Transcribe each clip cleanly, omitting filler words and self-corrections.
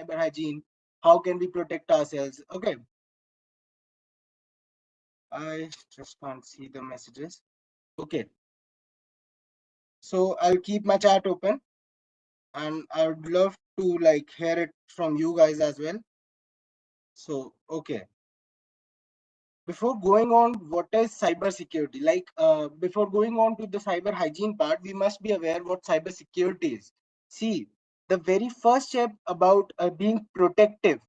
cyber hygiene, how can we protect ourselves. Okay, I just can't see the messages. Okay, so I'll keep my chat open and I would love to like hear it from you guys as well. So okay, before going on, what is cybersecurity? Like before going on to the cyber hygiene part, we must be aware what cybersecurity is. See, the very first step about being protective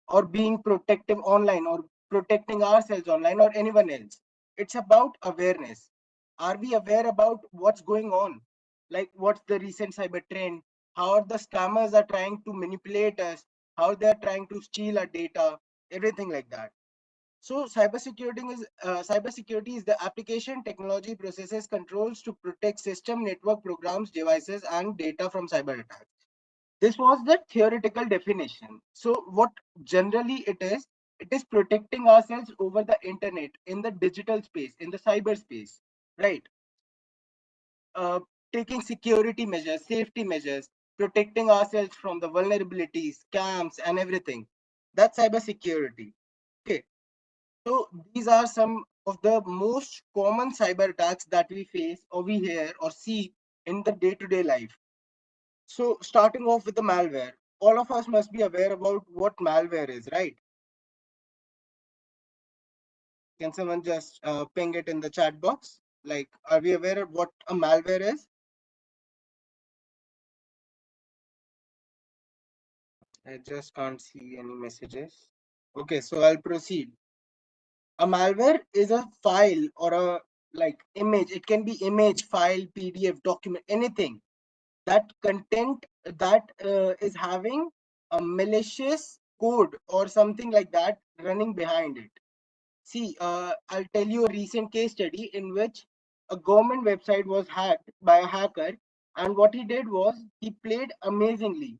or being protective online or protecting ourselves online or anyone else, it's about awareness. Are we aware about what's going on? Like what's the recent cyber trend? How are the scammers are trying to manipulate us? How they're trying to steal our data? Everything like that. So cybersecurity is the application, technology, processes, controls to protect system, network, programs, devices, and data from cyber attacks. This was the theoretical definition. So what generally it is protecting ourselves over the internet, in the digital space, in the cyberspace, right? Uh, Taking security measures, safety measures, protecting ourselves from the vulnerabilities, scams, and everything. That's cybersecurity. Okay. So these are some of the most common cyber attacks that we face or we hear or see in the day-to-day life. So starting off with the malware, all of us must be aware about what malware is, right? Can someone just ping it in the chat box? Like, are we aware of what a malware is? I just can't see any messages. Okay, so I'll proceed. A malware is a file or a like image. It can be image, file, PDF, document, anything that content that is having a malicious code or something like that running behind it. See, I'll tell you a recent case study in which a government website was hacked by a hacker, and what he did was he played amazingly.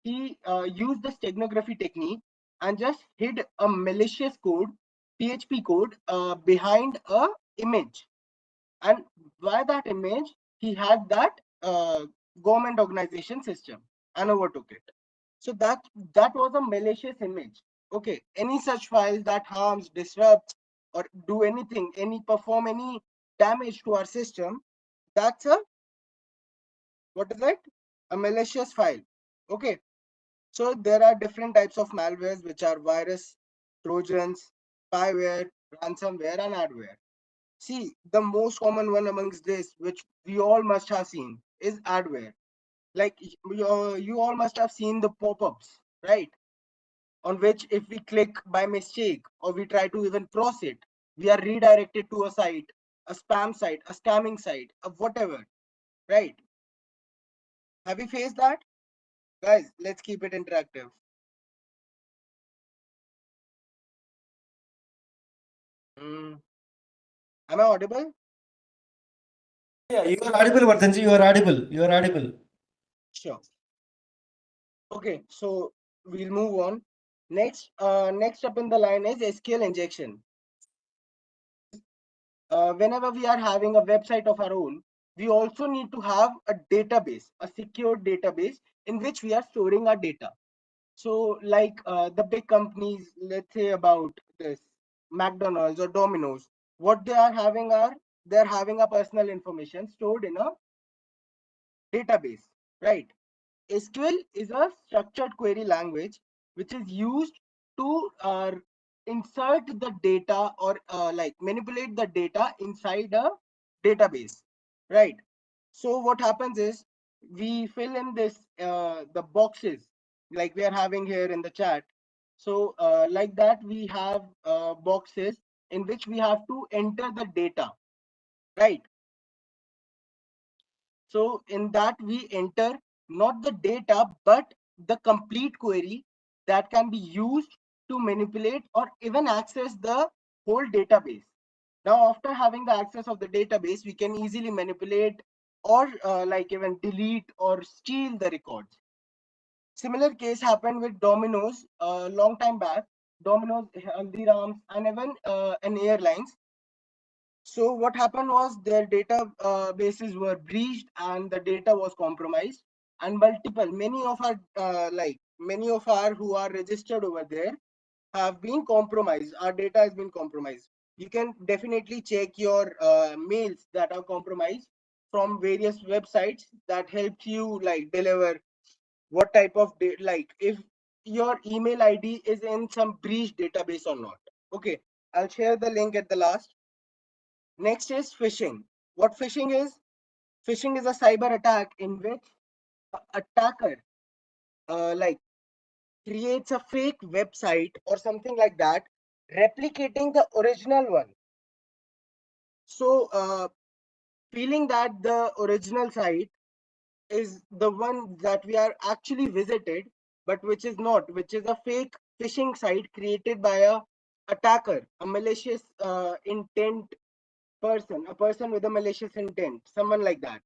He used the steganography technique and just hid a malicious code, PHP code, behind a image, and by that image he had that government organization system and overtook it. So that was a malicious image. Okay, any such files that harms, disrupts, or do anything, any perform any damage to our system, that's a, what is that, a malicious file. Okay, so there are different types of malwares, which are virus, trojans, spyware, ransomware, and adware. See, the most common one amongst this, which we all must have seen, is adware. Like you all must have seen the pop-ups, right? On which if we click by mistake or we try to even cross it, we are redirected to a site, a spam site, a scamming site, a whatever, right? Have you faced that? Guys, let's keep it interactive. Mm, am I audible? Yeah, you are audible, Vardhanji. You are audible. You are audible. Sure. Okay, so we'll move on. Next up in the line is SQL injection. Whenever we are having a website of our own, we also need to have a database, a secure database in which we are storing our data. So, like the big companies, let's say about this McDonald's or Domino's, what they're having a personal information stored in a database, right? SQL is a structured query language which is used to insert the data or like manipulate the data inside a database, right? So what happens is we fill in this the boxes like we are having here in the chat. So like that we have boxes in which we have to enter the data, right? So in that we enter not the data, but the complete query that can be used to manipulate or even access the whole database. Now, after having the access of the database, we can easily manipulate or like even delete or steal the records. Similar case happened with Domino's a long time back. Domino's, Haldiram's, and even an airlines. So what happened was their data bases were breached and the data was compromised. And many of our like many of our who are registered over there have been compromised. Our data has been compromised. You can definitely check your mails that are compromised from various websites that help you like deliver what type of like if your email ID is in some breach database or not. Okay, I'll share the link at the last. Next is phishing. What phishing is? Phishing is a cyber attack in which attacker like creates a fake website or something like that, replicating the original one. So, feeling that the original site is the one that we are actually visited, but which is not, which is a fake phishing site created by a attacker, a malicious intent person, a person with a malicious intent, someone like that.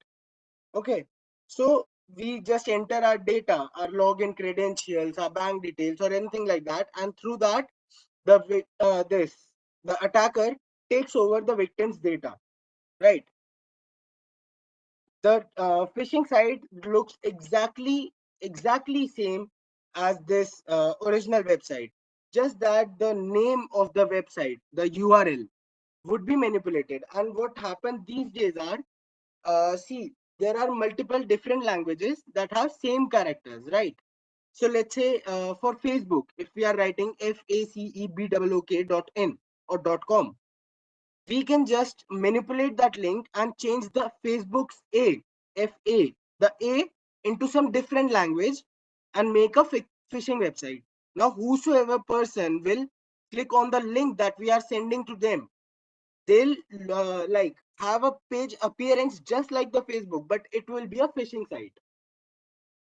Okay, so we just enter our data, our login credentials, our bank details, or anything like that, and through that, the attacker takes over the victim's data. Right. The phishing site looks exactly same as this original website. Just that the name of the website, the URL, would be manipulated. And what happened these days are see, there are multiple different languages that have same characters, right? So let's say for Facebook, if we are writing FACEBOOK or .com, we can just manipulate that link and change the Facebook's FA, the A into some different language and make a phishing website. Now, whosoever person will click on the link that we are sending to them, they'll like have a page appearance just like the Facebook, but it will be a phishing site.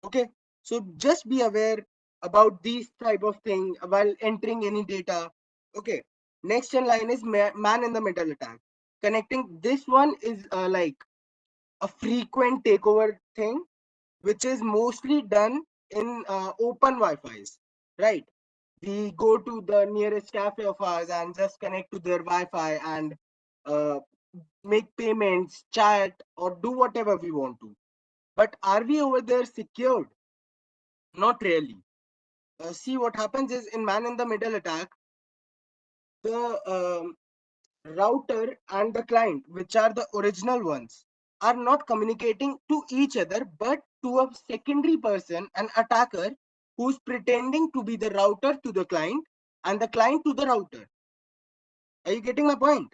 Okay, so just be aware about these type of thing while entering any data. Okay, next in line is man in the middle attack. Connecting this one is like a frequent takeover thing, which is mostly done in open Wi-Fi's, right? We go to the nearest cafe of ours and just connect to their Wi-Fi and uh, make payments, chat, or do whatever we want to. But are we over there secured? Not really. See, what happens is in man in the middle attack, the router and the client, which are the original ones, are not communicating to each other, but to a secondary person, an attacker, who's pretending to be the router to the client and the client to the router. Are you getting my point?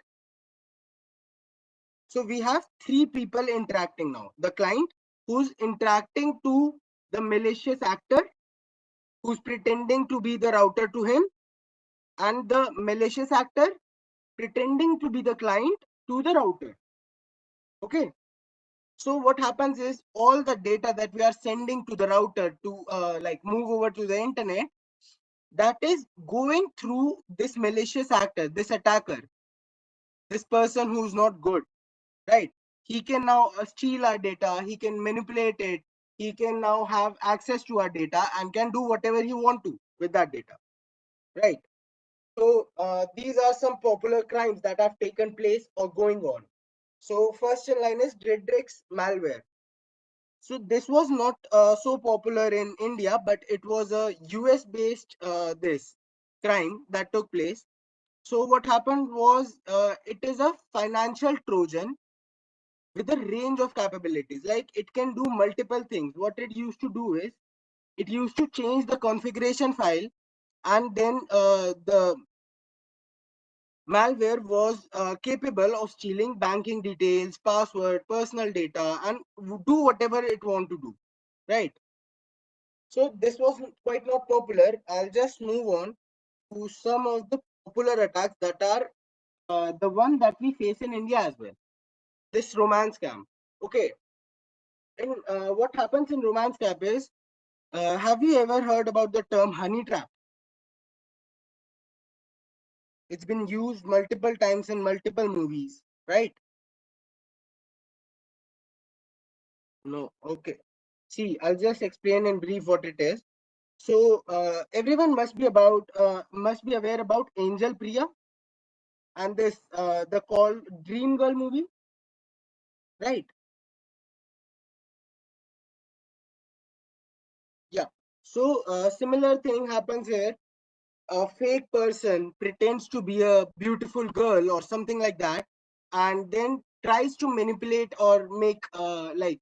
So we have three people interacting now. The client who's interacting to the malicious actor, who's pretending to be the router to him, and the malicious actor pretending to be the client to the router. Okay. So what happens is all the data that we are sending to the router to like move over to the internet, that is going through this malicious actor, this attacker, this person who's not good, right? He can now steal our data, he can manipulate it, he can now have access to our data and can do whatever he want to with that data, right? So these are some popular crimes that have taken place or going on. So first in line is Redrix malware. So this was not so popular in India, but it was a US based this crime that took place. So what happened was it is a financial Trojan with a range of capabilities. Like it can do multiple things. What it used to do is it used to change the configuration file, and then the malware was capable of stealing banking details, password, personal data, and do whatever it want to do, right? So this was quite not popular. I'll just move on to some of the popular attacks that are the one that we face in India as well. This romance scam. Okay, and what happens in romance scam is, have you ever heard about the term honey trap? It's been used multiple times in multiple movies, right? No, okay. See, I'll just explain in brief what it is. So everyone must be aware about Angel Priya and this the called Dream Girl movie, right? Yeah. So similar thing happens here. A fake person pretends to be a beautiful girl or something like that, and then tries to manipulate or make like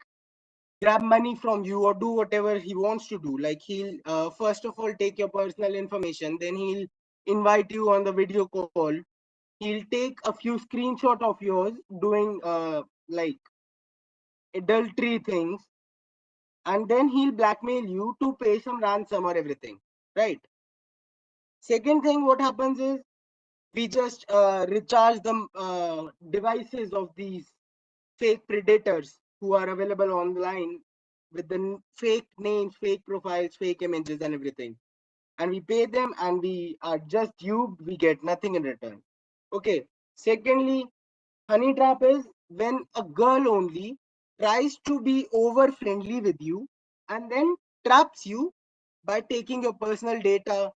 grab money from you or do whatever he wants to do. Like he'll first of all take your personal information, then he'll invite you on the video call. He'll take a few screenshot of yours doing like adultery things, and then he'll blackmail you to pay some ransom or everything, right? Second thing, what happens is we just recharge the devices of these fake predators who are available online with the fake names, fake profiles, fake images, and everything. And we pay them, and we are just duped. We get nothing in return. Okay. Secondly, honey trap is when a girl only tries to be over friendly with you and then traps you by taking your personal data,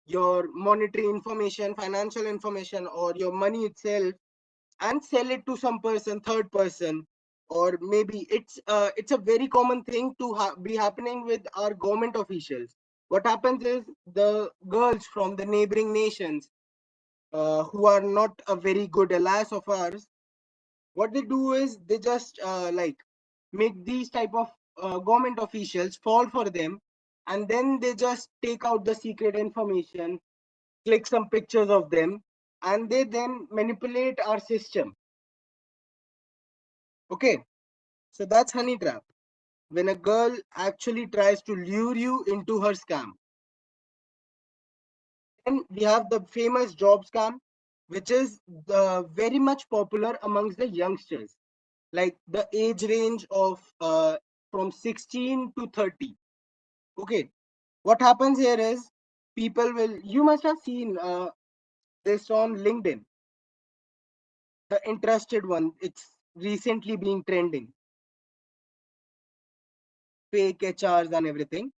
your monetary information, financial information, or your money itself, and sell it to some person, third person. Or maybe it's a very common thing to be happening with our government officials. What happens is the girls from the neighboring nations, who are not a very good allies of ours, what they do is they just like make these type of government officials fall for them, and then they just take out the secret information, click some pictures of them, and they then manipulate our system. Okay, so that's honey trap. When a girl actually tries to lure you into her scam. Then we have the famous job scam, which is very much popular amongst the youngsters, like the age range of from 16 to 30. Okay, what happens here is people will, you must have seen this on LinkedIn, the interested one. It's recently being trending, fake HRs and everything.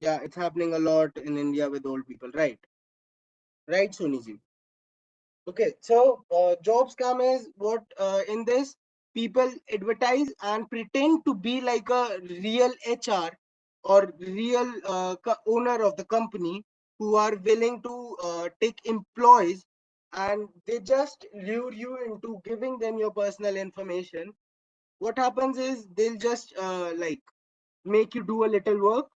Yeah, it's happening a lot in India with old people, right? Right, Suniji. Okay, so job scam is what in this people advertise and pretend to be like a real HR or real owner of the company who are willing to take employees, and they just lure you into giving them your personal information. What happens is they'll just like make you do a little work,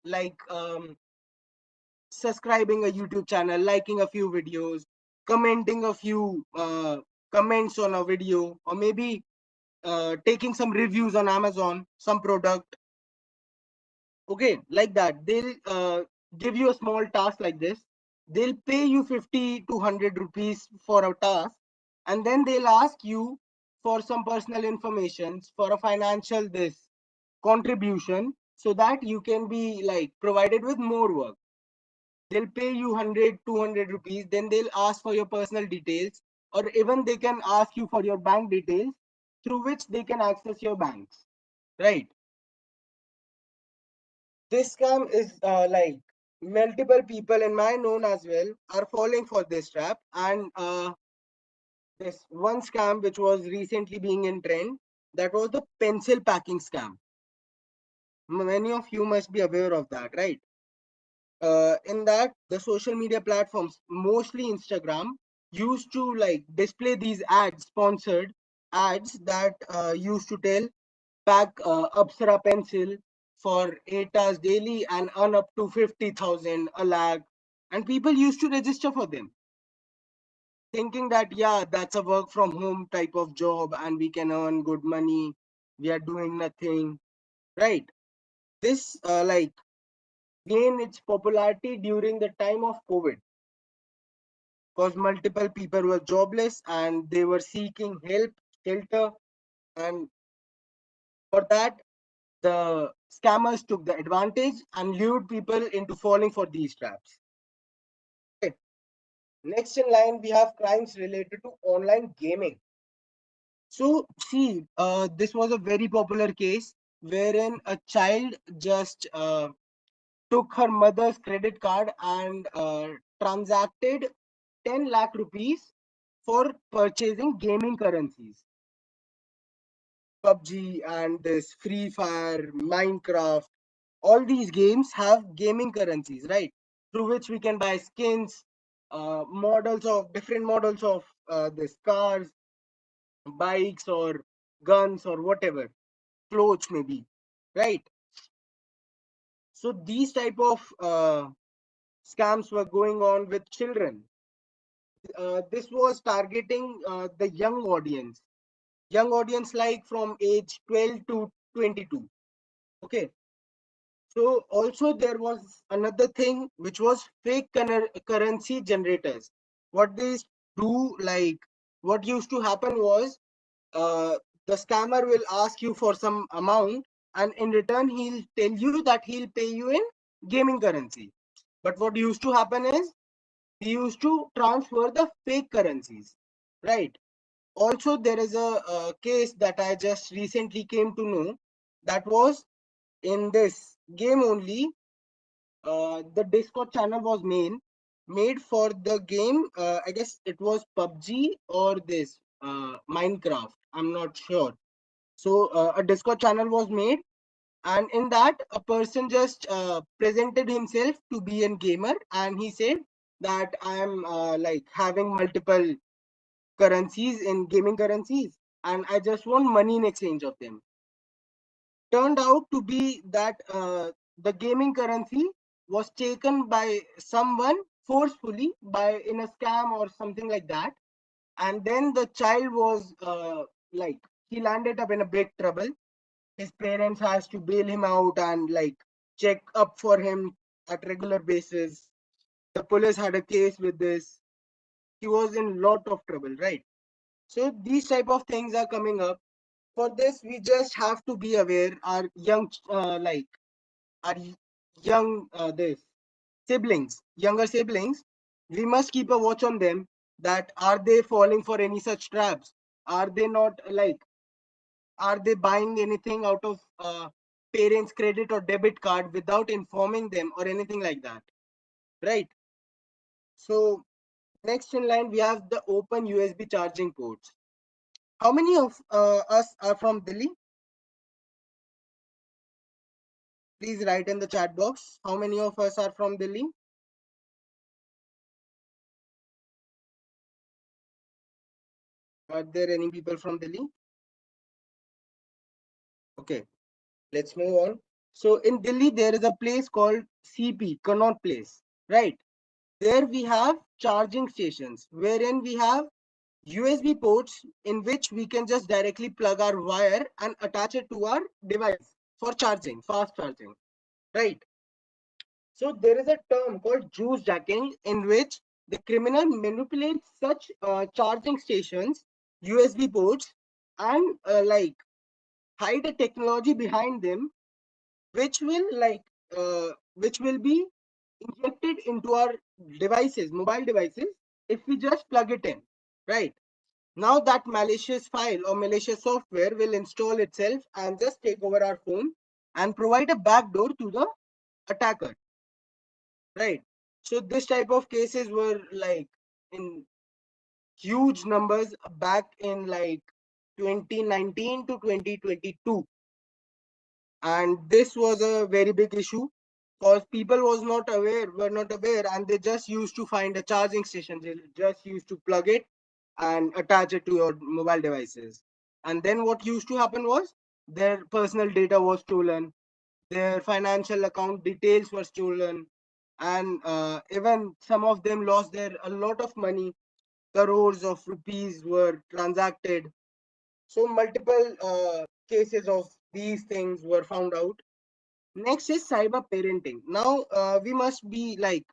like subscribing a YouTube channel, liking a few videos, commenting a few comments on a video, or maybe taking some reviews on Amazon, some product. Okay, like that. They'll give you a small task like this. They'll pay you 50 to 100 rupees for a task, and then they'll ask you for some personal information for a financial this contribution, so that you can be like provided with more work. They'll pay you 100 200 rupees, then they'll ask for your personal details, or even they can ask you for your bank details through which they can access your banks, right? This scam is like multiple people in my known as well are falling for this trap. And this one scam which was recently being in trend, that was the pencil packing scam. Many of you must be aware of that, right? In that the social media platforms, mostly Instagram, used to like display these ads, sponsored ads, that used to tell pack Apsara pencil for 8 hours daily and earn up to 50,000, a lakh. And people used to register for them, thinking that, yeah, that's a work from home type of job and we can earn good money. We are doing nothing, right? This like gained its popularity during the time of COVID, because multiple people were jobless and they were seeking help, shelter, and for that, the scammers took the advantage and lured people into falling for these traps. Okay. Next in line, we have crimes related to online gaming. So, see, this was a very popular case wherein a child just took her mother's credit card and transacted 10 lakh rupees for purchasing gaming currencies. PUBG and this Free Fire, Minecraft, all these games have gaming currencies, right? Through which we can buy skins, models of different models of this cars, bikes, or guns, or whatever, clothes maybe, right? So these type of scams were going on with children. This was targeting the young audience like from age 12 to 22. Okay. So also there was another thing which was fake currency generators. What they do, like what used to happen was, uh, the scammer will ask you for some amount, and in return he'll tell you that he'll pay you in gaming currency. But what used to happen is he used to transfer the fake currencies, right? Also, there is a case that I just recently came to know, that was in this game only. The Discord channel was made for the game. I guess it was PUBG or this Minecraft. I'm not sure. So a Discord channel was made, and in that a person just presented himself to be a gamer, and he said that I am like having multiple currencies in gaming currencies, and I just want money in exchange of them. Turned out to be that the gaming currency was taken by someone forcefully by in a scam or something like that, and then the child was like he landed up in a big trouble. His parents has to bail him out and like check up for him at regular basis. The police had a case with this. He was in lot of trouble, right? So these type of things are coming up. For this, we just have to be aware. Our young, like our young, this siblings, younger siblings, we must keep a watch on them. That are they falling for any such traps? Are they not like? Are they buying anything out of parents' credit or debit card without informing them or anything like that? Right. So next in line, we have the open USB charging ports. How many of us are from Delhi? Please write in the chat box. How many of us are from Delhi? Are there any people from Delhi? Okay, let's move on. So in Delhi, there is a place called CP, Connaught Place, right? There we have charging stations wherein we have USB ports in which we can just directly plug our wire and attach it to our device for charging, fast charging, right? So there is a term called juice jacking in which the criminal manipulates such charging stations, USB ports, and like hide a technology behind them, which will which will be injected into our devices, mobile devices, if we just plug it in, right? Now that malicious file or malicious software will install itself and just take over our phone and provide a backdoor to the attacker, right? So this type of cases were like in huge numbers back in like 2019 to 2022, and this was a very big issue because people were not aware, and they just used to find a charging station. They just used to plug it and attach it to your mobile devices, and then what used to happen was their personal data was stolen, their financial account details were stolen, and even some of them lost their a lot of money. Crores of rupees were transacted. So multiple cases of these things were found out. Next is cyber parenting. Now we must be like,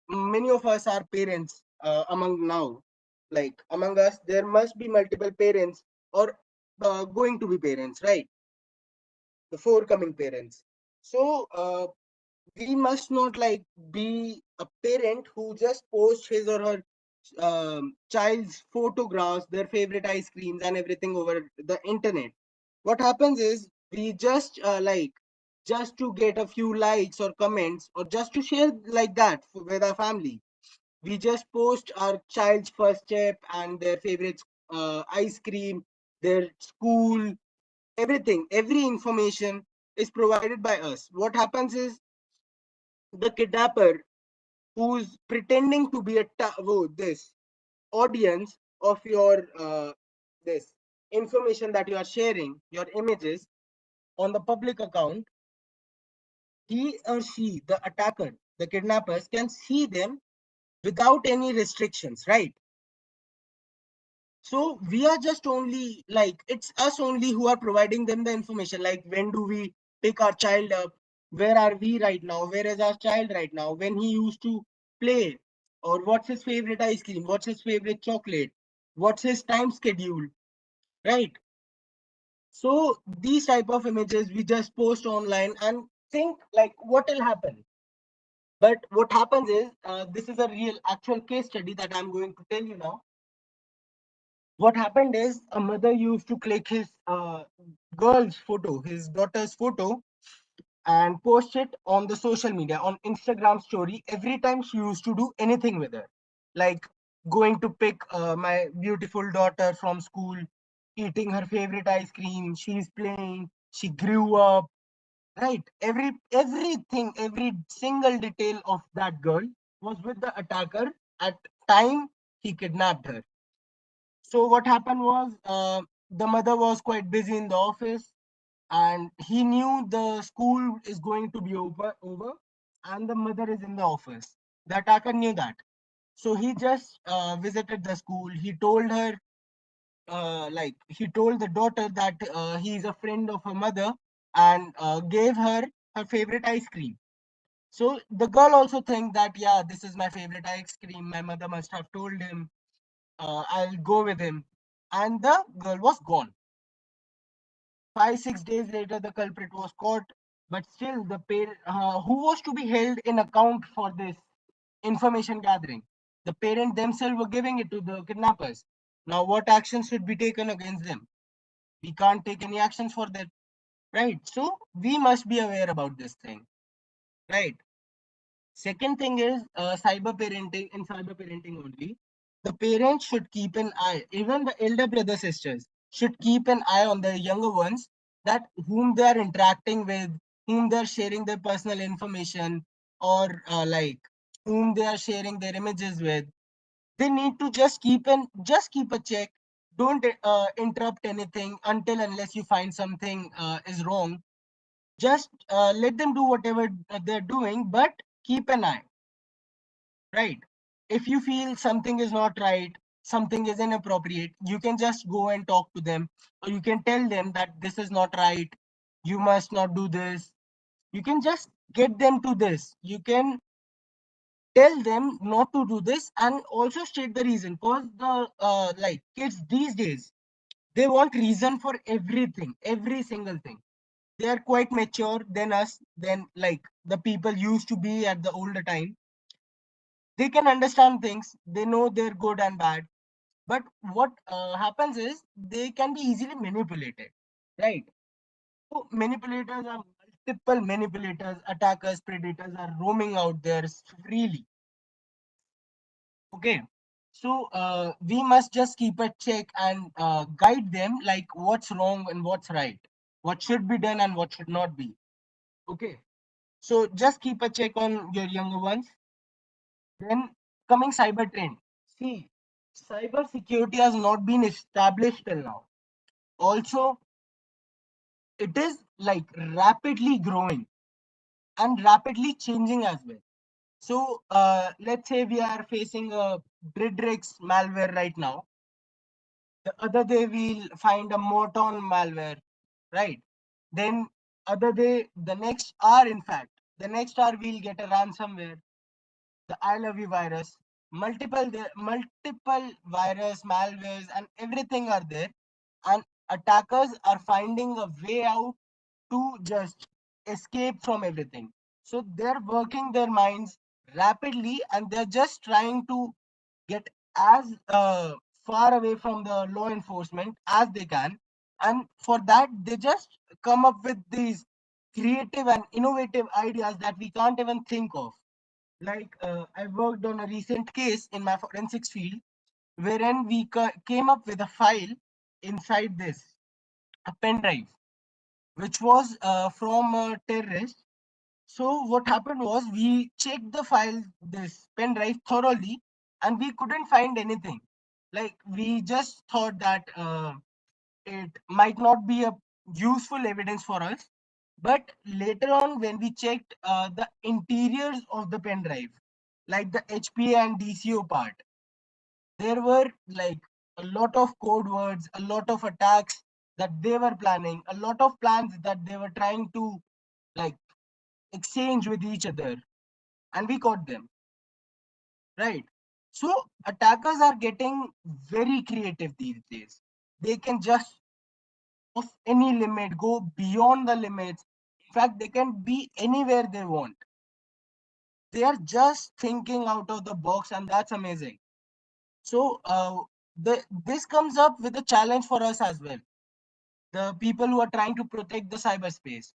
many of us are parents among now. Like among us, there must be multiple parents or going to be parents, right? The forthcoming parents. So we must not like be a parent who just posts his or her child's photographs, their favorite ice creams, and everything over the internet. What happens is we just just to get a few likes or comments or just to share like that with our family, we just post our child's first step and their favorite ice cream, their school, everything, every information is provided by us. What happens is the kidnapper who's pretending to be a this audience of your this information that you are sharing, your images on the public account, he or she, the attacker, the kidnappers, can see them without any restrictions, right? So we are just only like, it's us only who are providing them the information. Like, when do we pick our child up? Where are we right now? Where is our child right now? When he used to play? Or what's his favorite ice cream? What's his favorite chocolate? What's his time schedule? Right? So these type of images we just post online and think like what will happen. But what happens is, this is a real actual case study that I'm going to tell you now. What happened is, a mother used to click his girl's photo, his daughter's photo, and post it on the social media, on Instagram story, every time she used to do anything with her. Like going to pick my beautiful daughter from school, eating her favorite ice cream, she's playing, she grew up, right? Everything, every single detail of that girl was with the attacker at time he kidnapped her. So what happened was, the mother was quite busy in the office, and he knew the school is going to be over, and the mother is in the office. The attacker knew that. So he just visited the school. He told her, he told the daughter that he is a friend of her mother, and gave her her favorite ice cream. So the girl also think that, yeah, this is my favorite ice cream. My mother must have told him. I'll go with him. And the girl was gone. 5 6 days later, the culprit was caught, but still the parent, who was to be held in account for this information gathering, the parent themselves were giving it to the kidnappers. Now what actions should be taken against them? We can't take any actions for that, right? So we must be aware about this thing, right? Second thing is, cyber parenting. In cyber parenting only, the parents should keep an eye. Even the elder brother sisters should keep an eye on the younger ones, that whom they are interacting with, whom they are sharing their personal information, or whom they are sharing their images with. They need to just keep a check. Don't interrupt anything until unless you find something is wrong. Just let them do whatever they're doing, but keep an eye, right? If you feel something is not right, something is inappropriate, you can just go and talk to them, or you can tell them that this is not right, you must not do this. You can just get them to this. You can tell them not to do this, and also state the reason, because the kids these days, they want reason for everything, every single thing. They are quite mature than us, than like the people used to be at the older time. They can understand things, they know they're good and bad. But what happens is, they can be easily manipulated, right? So manipulators are multiple manipulators, attackers, predators are roaming out there freely. Okay, so we must just keep a check and guide them, like what's wrong and what's right, what should be done and what should not be. Okay, so just keep a check on your younger ones. Then, coming cyber trend. See, cyber security has not been established till now. Also, it is like rapidly growing and rapidly changing as well. So, let's say we are facing a Bridrix malware right now. The other day we'll find a Morton malware, right? Then other day, the next hour, in fact, the next hour we'll get a ransomware, the I love you virus. Multiple virus, malwares, and everything are there, and attackers are finding a way out to just escape from everything. So they're working their minds rapidly, and they're just trying to get as far away from the law enforcement as they can. And for that, they just come up with these creative and innovative ideas that we can't even think of. I worked on a recent case in my forensics field, wherein we came up with a file inside this, a pen drive. which was from a terrorist. So what happened was we checked the file, this pen drive thoroughly, and we couldn't find anything. Like we just thought that it might not be a useful evidence for us. But later on, when we checked the interiors of the pen drive, like the HPA and DCO part, there were like a lot of code words, a lot of attacks that they were planning, a lot of plans that they were trying to like exchange with each other, and we caught them, right? So attackers are getting very creative these days. They can just off any limit, go beyond the limits. In fact, they can be anywhere they want. They are just thinking out of the box, and that's amazing. So this comes up with a challenge for us as well. The people who are trying to protect the cyberspace.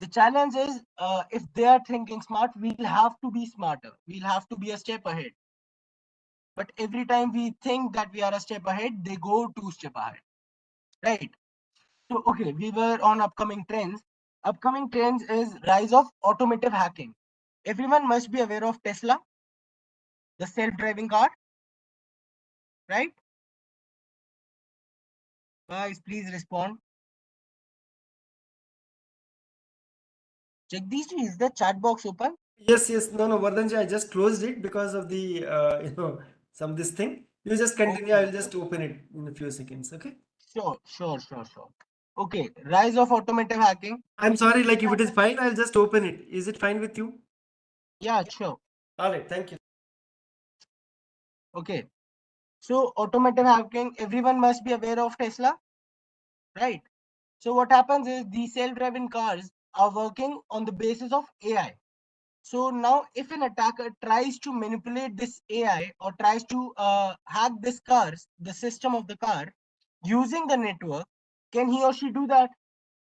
The challenge is if they are thinking smart, we'll have to be smarter. We'll have to be a step ahead. But every time we think that we are a step ahead, they go two step ahead, right? So okay, we were on upcoming trends. Upcoming trends is rise of automotive hacking. Everyone must be aware of Tesla, the self-driving car, right? Guys, please respond. Jagdish, is the chat box open? Yes, yes. No, no, Vardhanji, I just closed it because of the, some this thing. You just continue. Okay, I will okay, just okay. open it in a few seconds. Okay. Sure, sure, sure, sure. Okay, rise of automotive hacking. I'm sorry, like if it is fine, I'll just open it. Is it fine with you? Yeah, sure. All right. Thank you. Okay. So automotive hacking, everyone must be aware of Tesla, right? So what happens is these self-driving cars are working on the basis of AI. So now if an attacker tries to manipulate this AI or tries to hack this cars, the system of the car using the network, can he or she do that?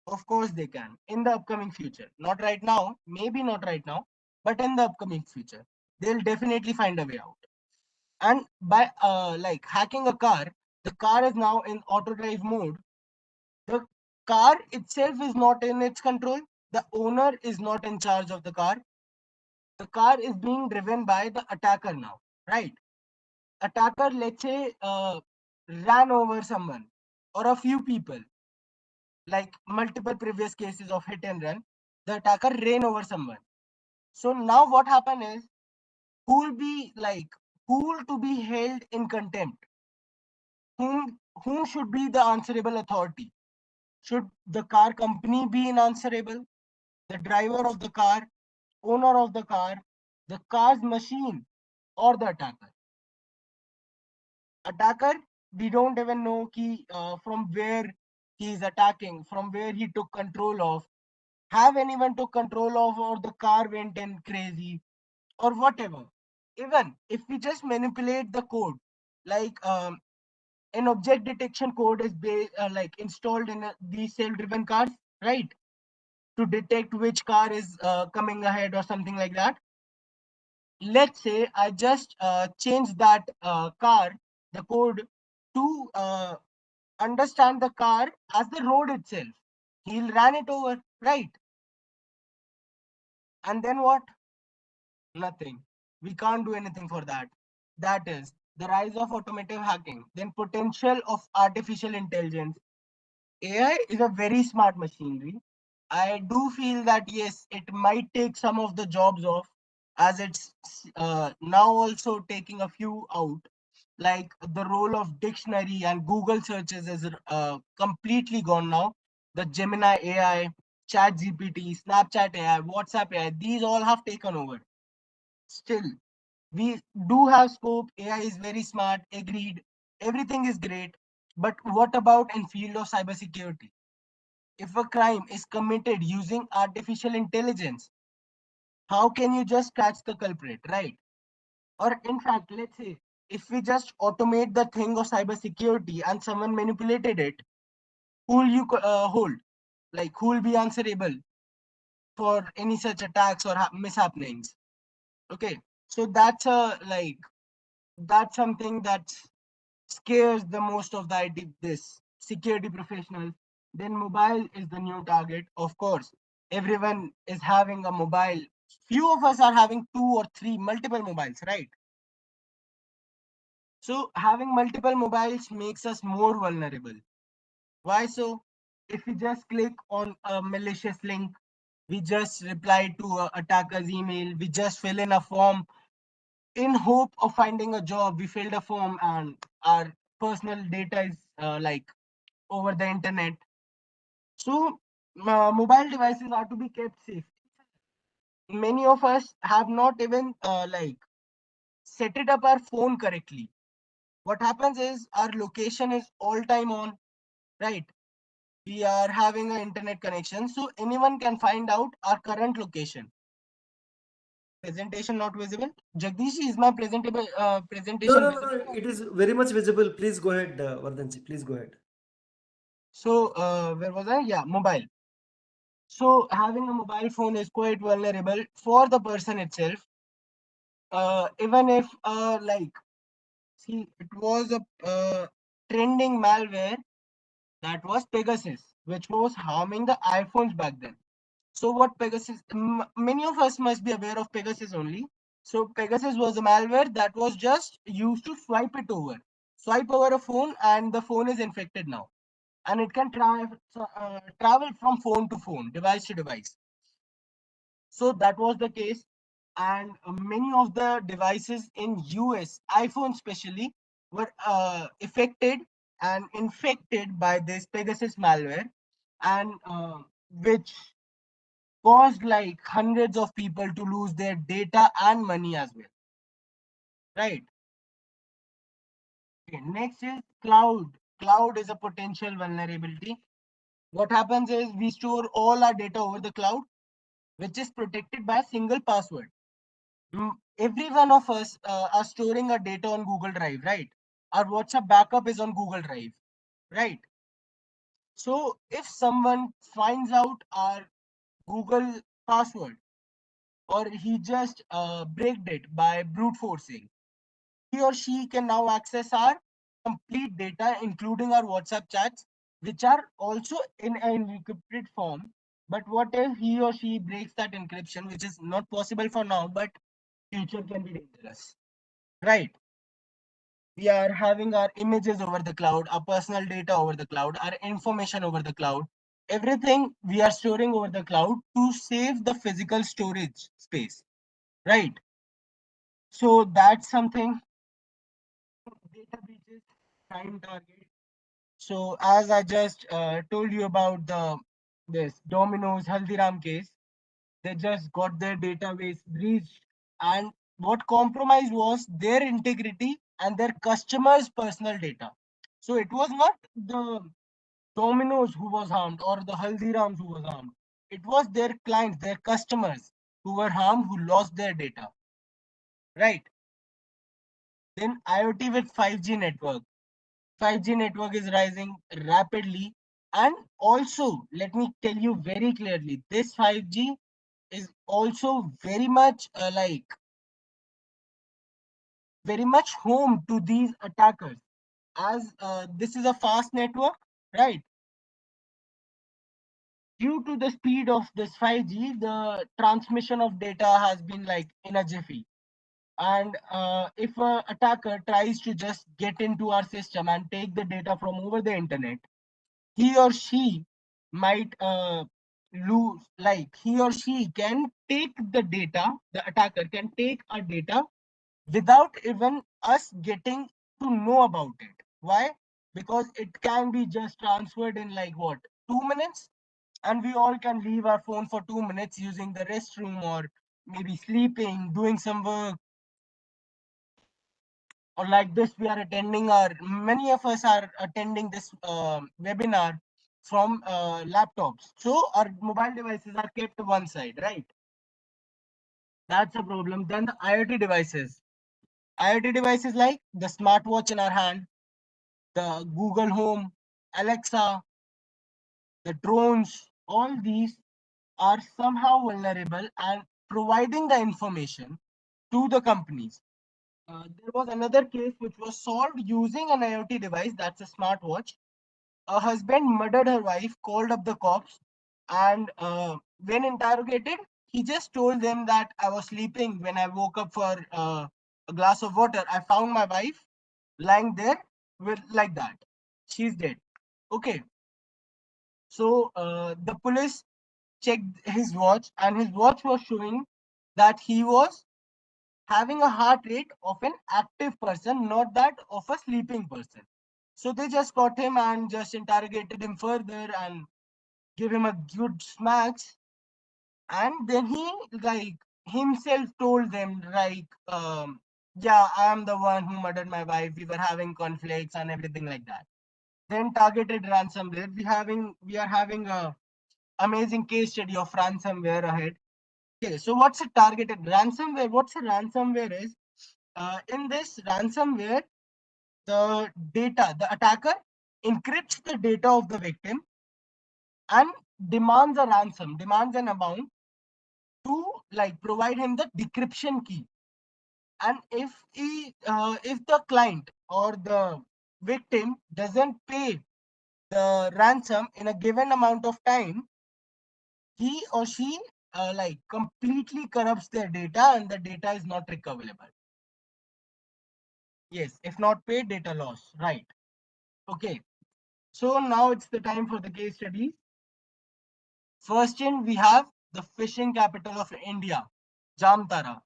Of course they can in the upcoming future. Not right now, maybe not right now, but in the upcoming future, they'll definitely find a way out. And by like hacking a car, the car is now in auto drive mode. The car itself is not in its control. The owner is not in charge of the car. The car is being driven by the attacker now, right? Attacker, let's say, ran over someone or a few people, like multiple previous cases of hit and run. The attacker ran over someone. So now what happened is, who will be like, who will to be held in contempt? Whom should be the answerable authority? Should the car company be inanswerable? The driver of the car, owner of the car's machine, or the attacker? Attacker, we don't even know from where he is attacking, from where he took control of. Have anyone took control of, or the car went in crazy, or whatever. Even if we just manipulate the code, like an object detection code is like installed in these self-driven cars, right? To detect which car is coming ahead or something like that. Let's say I just change that car, the code, to understand the car as the road itself. He'll run it over, right? And then what? Nothing. We can't do anything for that. That is the rise of automotive hacking. Then potential of artificial intelligence. AI is a very smart machinery. I do feel that yes, it might take some of the jobs off, as it's now also taking a few out. Like the role of dictionary and Google searches is completely gone now. The Gemini AI, Chat GPT, Snapchat AI, WhatsApp AI, these all have taken over. Still, we do have scope. AI is very smart, agreed. Everything is great. But what about in field of cybersecurity? If a crime is committed using artificial intelligence, how can you just catch the culprit, right? Or in fact, let's say if we just automate the thing of cybersecurity and someone manipulated it, who will you hold? Like who will be answerable for any such attacks or mishappenings? Okay, so that's a like that's something that scares the most of the IT this security professionals. Then mobile is the new target. Of course, everyone is having a mobile. Few of us are having two or three multiple mobiles, right? So having multiple mobiles makes us more vulnerable. Why so? If we just click on a malicious link, we just reply to a attacker's email, we just fill in a form in hope of finding a job. We filled a form and our personal data is over the internet. So mobile devices are to be kept safe. Many of us have not even set it up our phone correctly. What happens is our location is all time on, right? We are having an internet connection, so anyone can find out our current location. Presentation not visible. Jagdish, is my presentable No, presentation no, no. visible? It is very much visible. Please go ahead, Vardhanji. Please go ahead. So where was I? Yeah, mobile. So having a mobile phone is quite vulnerable for the person itself. Even if see, it was a trending malware that was Pegasus, which was harming the iPhones back then. So what Pegasus? Many of us must be aware of Pegasus only. So Pegasus was a malware that was just used to swipe over a phone, and the phone is infected now, and it can travel from phone to phone, device to device. So that was the case, and many of the devices in US, iPhone especially, were affected and infected by this Pegasus malware, and which caused like hundreds of people to lose their data and money as well. Right. Okay. Next is cloud. Cloud is a potential vulnerability. What happens is we store all our data over the cloud, which is protected by a single password. Every one of us are storing our data on Google Drive, right? Our WhatsApp backup is on Google Drive, right? So if someone finds out our Google password, or he just breaked it by brute forcing, he or she can now access our complete data, including our WhatsApp chats, which are also in an encrypted form. But what if he or she breaks that encryption, which is not possible for now, but future can be dangerous, right? We are having our images over the cloud, our personal data over the cloud, our information over the cloud. Everything we are storing over the cloud to save the physical storage space, right? So that's something. Data breaches, prime target. So as I just told you about this Domino's Haldiram case, they just got their database breached, and what compromised was their integrity and their customers' personal data. So it was not the Domino's who was harmed or the Haldirams who was harmed. It was their clients, their customers who were harmed, who lost their data. Right. Then IoT with 5G network. 5G network is rising rapidly. And also, let me tell you very clearly, this 5G is also very much home to these attackers, as this is a fast network, right? Due to the speed of this 5G, the transmission of data has been like in a jiffy. And if a attacker tries to just get into our system and take the data from over the internet, he or she might lose, like he or she can take the data, the attacker can take our data without even us getting to know about it. Why? Because it can be just transferred in like what, 2 minutes, and we all can leave our phone for 2 minutes using the restroom, or maybe sleeping, doing some work, or like this we are attending our many of us are attending this webinar from laptops, so our mobile devices are kept to one side, right? That's a problem. Then the IoT devices like the smartwatch in our hand, the Google Home, Alexa, the drones, all these are somehow vulnerable and providing the information to the companies. There was another case which was solved using an IoT device, that's a smartwatch. a husband murdered her wife, called up the cops, and when interrogated, he just told them that I was sleeping when I woke up for a glass of water. I found my wife lying there with like that. She's dead. Okay, so the police checked his watch, and his watch was showing that he was having a heart rate of an active person, not that of a sleeping person. So they just got him and just interrogated him further and give him a good smacks. And then he like himself told them like, yeah, I am the one who murdered my wife. We were having conflicts and everything like that. Then targeted ransomware. We are having a amazing case study of ransomware ahead. Okay, so what's a targeted ransomware? What's a ransomware is in this ransomware, the attacker encrypts the data of the victim and demands a ransom, demands an amount to like provide him the decryption key. And if the client or the victim doesn't pay the ransom in a given amount of time, he or she like completely corrupts their data and the data is not recoverable. Yes, if not paid, data loss. Right. Okay. So now it's the time for the case studies. First in, we have the fishing capital of India, Jamtara.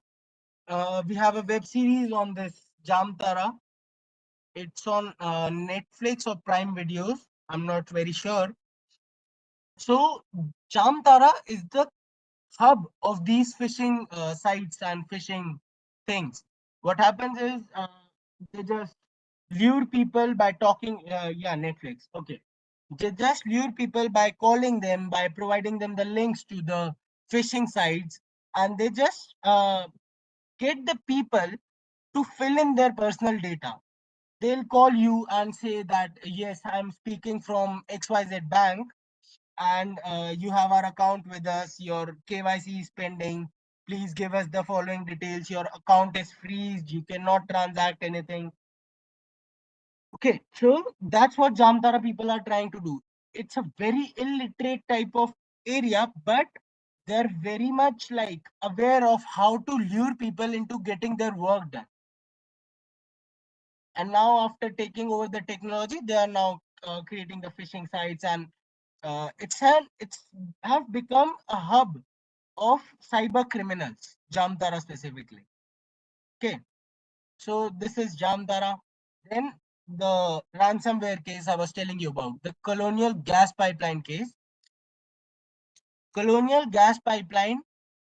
We have a web series on this Jamtara. It's on Netflix or Prime Videos. I'm not very sure. So Jamtara is the hub of these fishing sites and fishing things. What happens is they just lure people by talking. Yeah, Netflix. Okay, they just lure people by calling them, by providing them the links to the fishing sites, and they just get the people to fill in their personal data. They'll call you and say that yes, I'm speaking from XYZ bank and you have our account with us, your KYC is pending, please give us the following details, your account is freezed, you cannot transact anything. Okay, so that's what Jamtara people are trying to do. It's a very illiterate type of area, but they're very much like aware of how to lure people into getting their work done. And now after taking over the technology, they are now creating the phishing sites, and it's have become a hub of cyber criminals, Jamtara specifically. Okay, so this is Jamtara. Then the ransomware case I was telling you about, the Colonial Gas Pipeline case. Colonial Gas Pipeline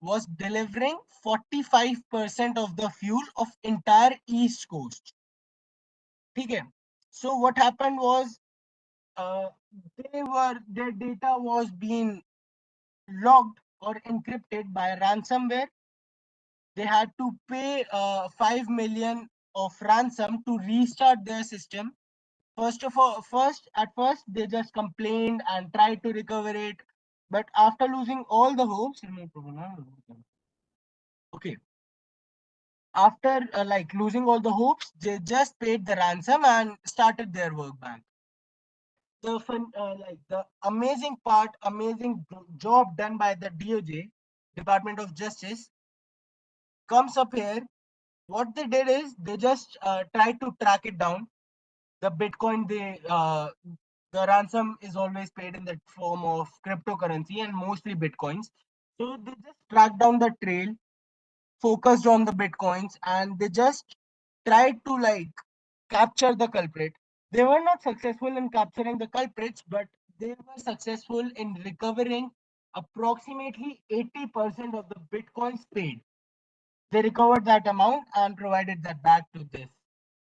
was delivering 45% of the fuel of entire East Coast. Okay, so what happened was uh, their data was being logged or encrypted by ransomware. They had to pay 5 million of ransom to restart their system. First they just complained and tried to recover it, but after losing all the hopes, okay, after like losing all the hopes, they just paid the ransom and started their work back. The fun, like the amazing part, amazing job done by the DOJ, Department of Justice, comes up here. What they did is they just tried to track it down. The Bitcoin, the ransom is always paid in the form of cryptocurrency and mostly Bitcoins. So they just tracked down the trail, focused on the Bitcoins, and they just tried to like capture the culprit. They were not successful in capturing the culprits, but they were successful in recovering approximately 80% of the Bitcoins paid. They recovered that amount and provided that back to this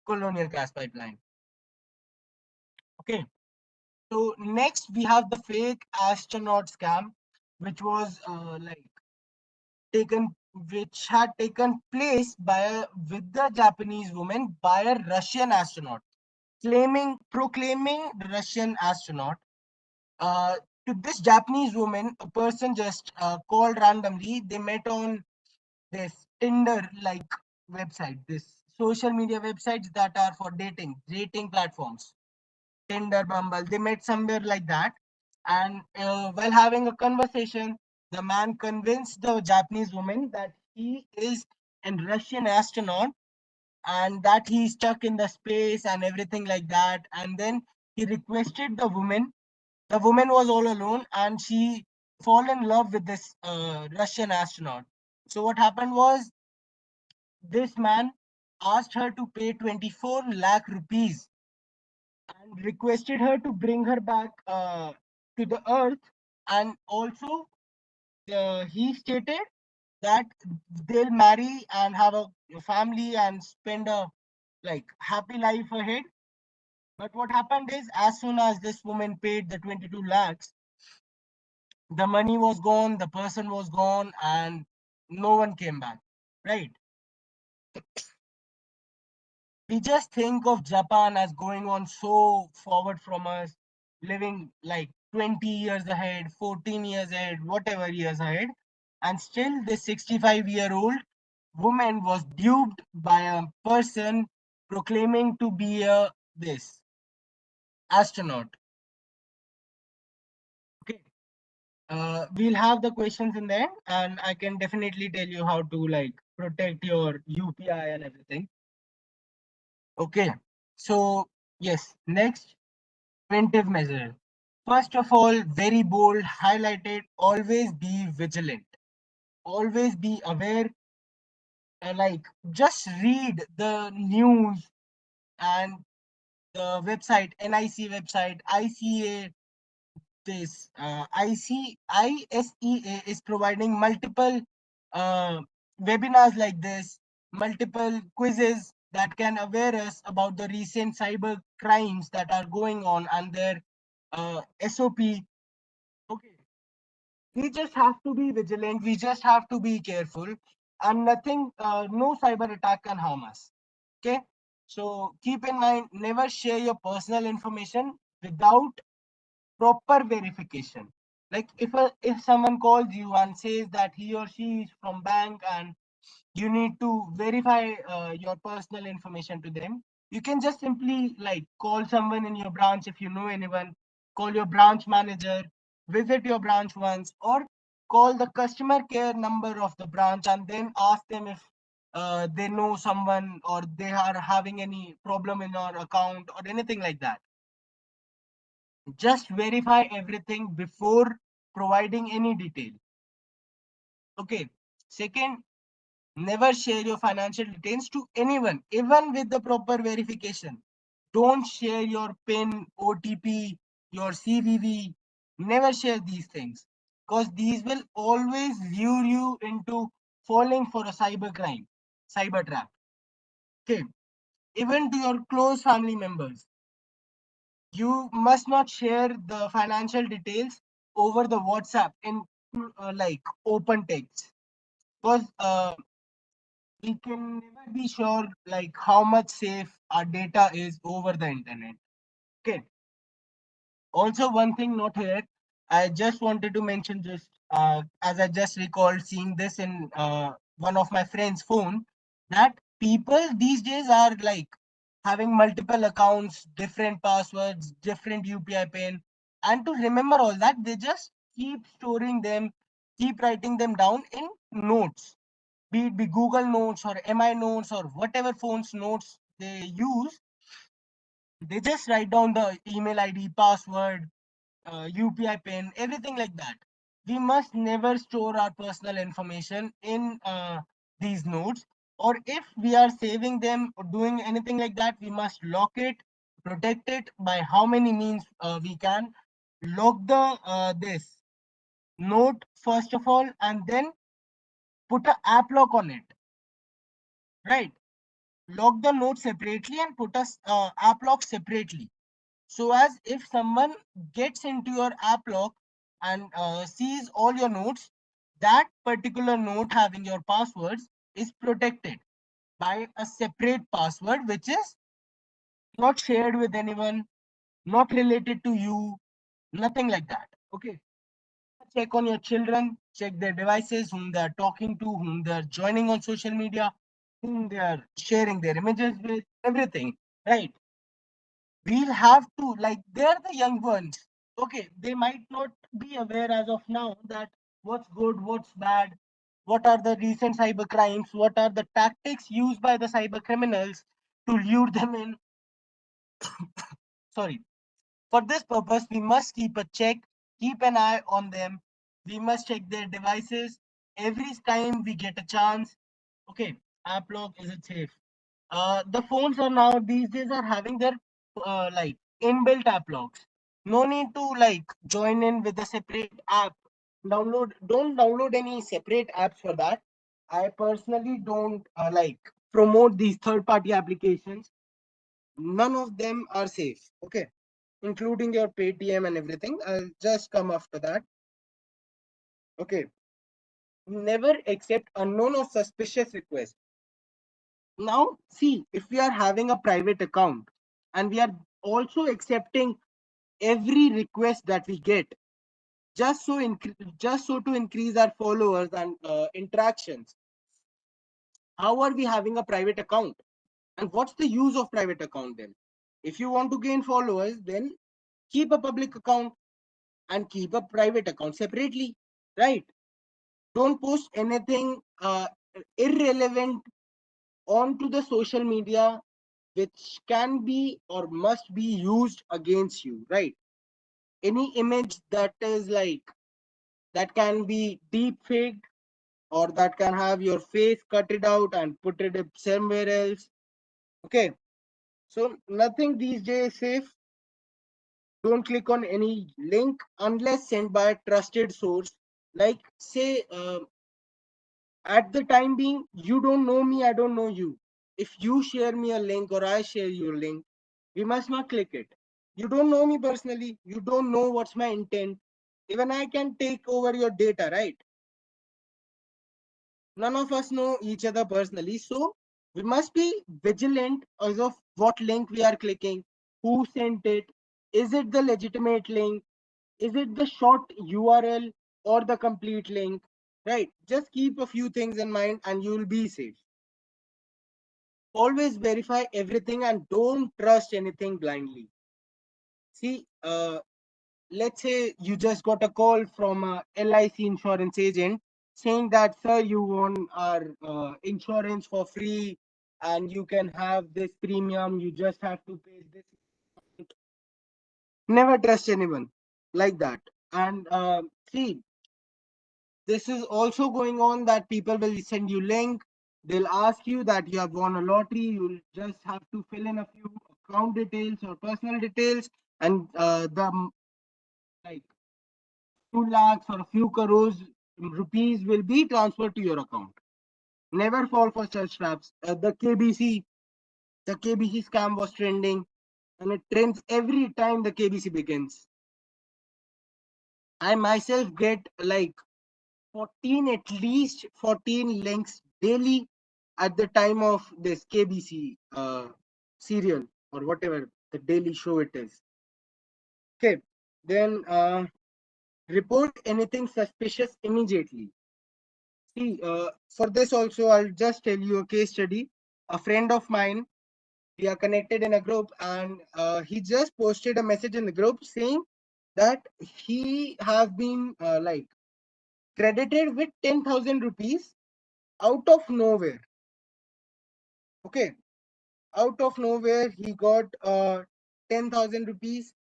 Colonial Gas Pipeline. Okay. So next we have the fake astronaut scam, which was taken, which had taken place by with the Japanese woman by a Russian astronaut, proclaiming the Russian astronaut. Uh, to this Japanese woman, a person just called randomly. They met on this Tinder like website, this social media websites that are for dating platforms. Tinder, Bumble. They met somewhere like that. And while having a conversation, the man convinced the Japanese woman that he is a Russian astronaut and that he's stuck in the space and everything like that. And then he requested the woman. The woman was all alone and she fall in love with this Russian astronaut. So what happened was this man asked her to pay 24 lakh rupees and requested her to bring her back to the earth. And also he stated that they'll marry and have a family and spend a like happy life ahead. But what happened is, as soon as this woman paid the 22 lakhs, the money was gone, the person was gone, and no one came back. Right? We just think of Japan as going on so forward from us, living like 20 years ahead, 14 years ahead, whatever years ahead, and still this 65-year-old woman was duped by a person proclaiming to be a this astronaut. Okay. We'll have the questions in there, and I can definitely tell you how to like protect your UPI and everything. Okay. So yes, next preventive measure. First of all, very bold, highlighted, always be vigilant. Always be aware. Like just read the news and the website, NIC website, ICA, this ISEA is providing multiple uh, webinars like this, multiple quizzes that can aware us about the recent cyber crimes that are going on and their SOP. Okay, we just have to be vigilant. We just have to be careful, and nothing, no cyber attack can harm us. Okay, so keep in mind, never share your personal information without proper verification. Like if someone calls you and says that he or she is from bank and you need to verify your personal information to them, you can just simply like call someone in your branch if you know anyone, call your branch manager, visit your branch once, or call the customer care number of the branch and then ask them if they know someone or they are having any problem in your account or anything like that. Just verify everything before providing any detail. Okay. Second, never share your financial details to anyone, even with the proper verification. Don't share your PIN, OTP, your CVV. Never share these things because these will always lure you into falling for a cyber crime, cyber trap. Okay. Even to your close family members, you must not share the financial details over the WhatsApp in like open text because we can never be sure like how much safe our data is over the internet. Okay. Also, one thing not here, I just wanted to mention just as I just recalled seeing this in one of my friend's phone that people these days are like having multiple accounts, different passwords, different UPI pin, and to remember all that, they just keep storing them, keep writing them down in notes, be it be Google Notes or MI Notes or whatever phone's notes they use. They just write down the email ID, password, UPI pin, everything like that. We must never store our personal information in these notes. Or if we are saving them or doing anything like that, we must lock it, protect it by how many means we can. Lock the this note first of all, and then put a app lock on it. Right? Lock the note separately and put a app lock separately. So as if someone gets into your app lock and sees all your notes, that particular note having your passwords is protected by a separate password which is not shared with anyone, not related to you, nothing like that. Okay. Check on your children, check their devices, whom they are talking to, whom they are joining on social media, whom they are sharing their images with, everything. Right. we'll have to, like, they're the young ones. Okay, they might not be aware as of now that what's good, what's bad, what are the recent cyber crimes, what are the tactics used by the cyber criminals to lure them in. Sorry. For this purpose, we must keep a check, keep an eye on them. We must check their devices every time we get a chance. Okay, app lock, is it safe? The phones are now these days are having their like inbuilt app locks. No need to like join in with a separate app. Don't download any separate apps for that. I personally don't like promote these third party applications. None of them are safe. Okay, including your Paytm and everything. I'll just come after that. Okay, never accept unknown or suspicious requests. Now, see, if we are having a private account and we are also accepting every request that we get, just so to increase our followers and interactions, how are we having a private account? And what's the use of private account then? If you want to gain followers, then keep a public account and keep a private account separately, right? Don't post anything irrelevant onto the social media which can be or must be used against you, right? Any image that is like that can be deep faked or that can have your face cut it out and put it up somewhere else. Okay, so nothing these days safe. Don't click on any link unless sent by a trusted source. Like say at the time being, you don't know me, I don't know you. If you share me a link or I share your link, we must not click it. You don't know me personally, you don't know what's my intent. Even I can take over your data, right? None of us know each other personally, so we must be vigilant as of what link we are clicking, who sent it, is it the legitimate link, is it the short URL or the complete link, right? Just keep a few things in mind and you will be safe. Always verify everything and don't trust anything blindly. See, let's say you just got a call from a LIC insurance agent saying that, sir, you want our insurance for free and you can have this premium, you just have to pay this. Never trust anyone like that. And see, this is also going on that people will send you link. They'll ask you that you have won a lottery. You'll just have to fill in a few account details or personal details, and the like 2 lakhs or a few crores rupees will be transferred to your account. Never fall for such traps. The KBC scam was trending, and it trends every time the KBC begins. I myself get like 14, at least 14 links daily at the time of this KBC serial or whatever the daily show it is. Okay, then report anything suspicious immediately. See, for this also, I'll just tell you a case study. A friend of mine, we are connected in a group, and he just posted a message in the group saying that he have been like credited with 10,000 rupees out of nowhere. Okay, out of nowhere he got 10,000 rupees.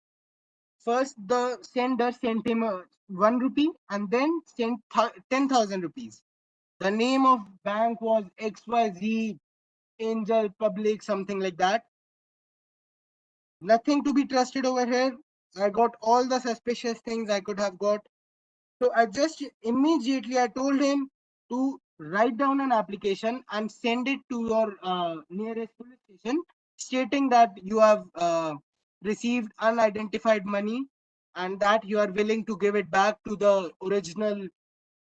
First the sender sent him 1 rupee and then sent 10,000 rupees. The name of bank was XYZ Angel Public, something like that. Nothing to be trusted over here. I got all the suspicious things I could have got. So I just immediately I told him to write down an application and send it to your nearest police station, stating that you have received unidentified money and that you are willing to give it back to the original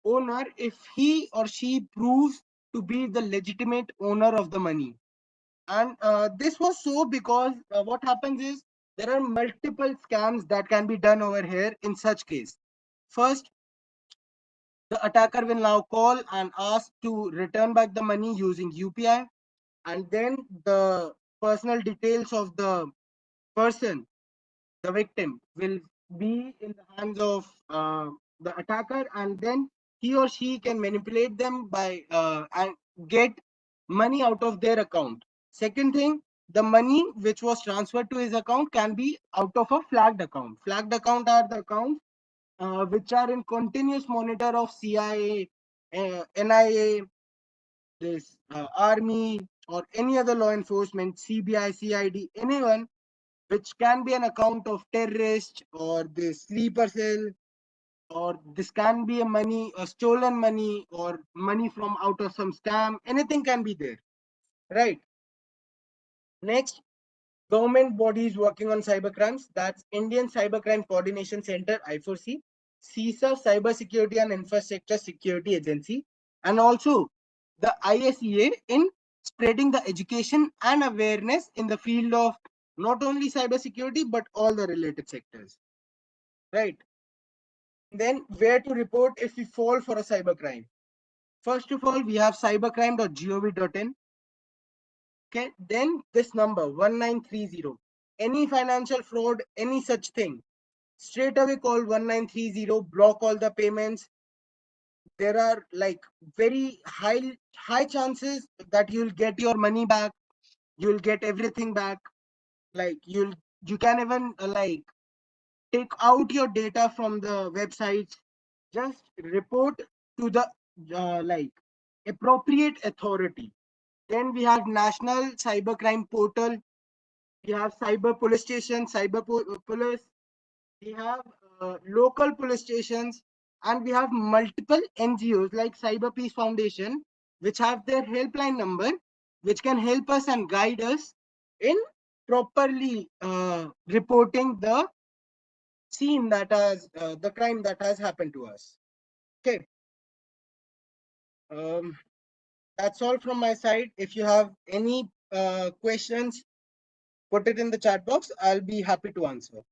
owner if he or she proves to be the legitimate owner of the money. And this was so because what happens is there are multiple scams that can be done over here in such case. First, the attacker will now call and ask to return back the money using UPI, and then the personal details of the person, the victim, will be in the hands of the attacker, and then he or she can manipulate them by and get money out of their account. Second thing, the money which was transferred to his account can be out of a flagged account. Flagged account are the accounts which are in continuous monitor of CIA, NIA, this army, or any other law enforcement, CBI, CID, anyone, which can be an account of terrorist or the sleeper cell, or this can be a money, a stolen money, or money from out of some scam. Anything can be there, right? Next, government bodies working on cybercrimes. That's Indian Cybercrime Coordination Center, I4C, CISA, Cybersecurity and Infrastructure Security Agency, and also the ISEA in spreading the education and awareness in the field of not only cybersecurity but all the related sectors, right? Then where to report if we fall for a cybercrime? First of all, we have cybercrime.gov.in. Okay, then this number 1930. Any financial fraud, any such thing, straight away call 1930, block all the payments. There are like very high chances that you'll get your money back, you'll get everything back. Like you can even like take out your data from the websites. Just report to the like appropriate authority. Then we have National Cybercrime Portal. We have cyber police station, police. We have local police stations, and we have multiple NGOs like Cyber Peace Foundation, which have their helpline number, which can help us and guide us in properly reporting the scene that has the crime that has happened to us. Okay, um, that's all from my side. If you have any questions, put it in the chat box. I'll be happy to answer.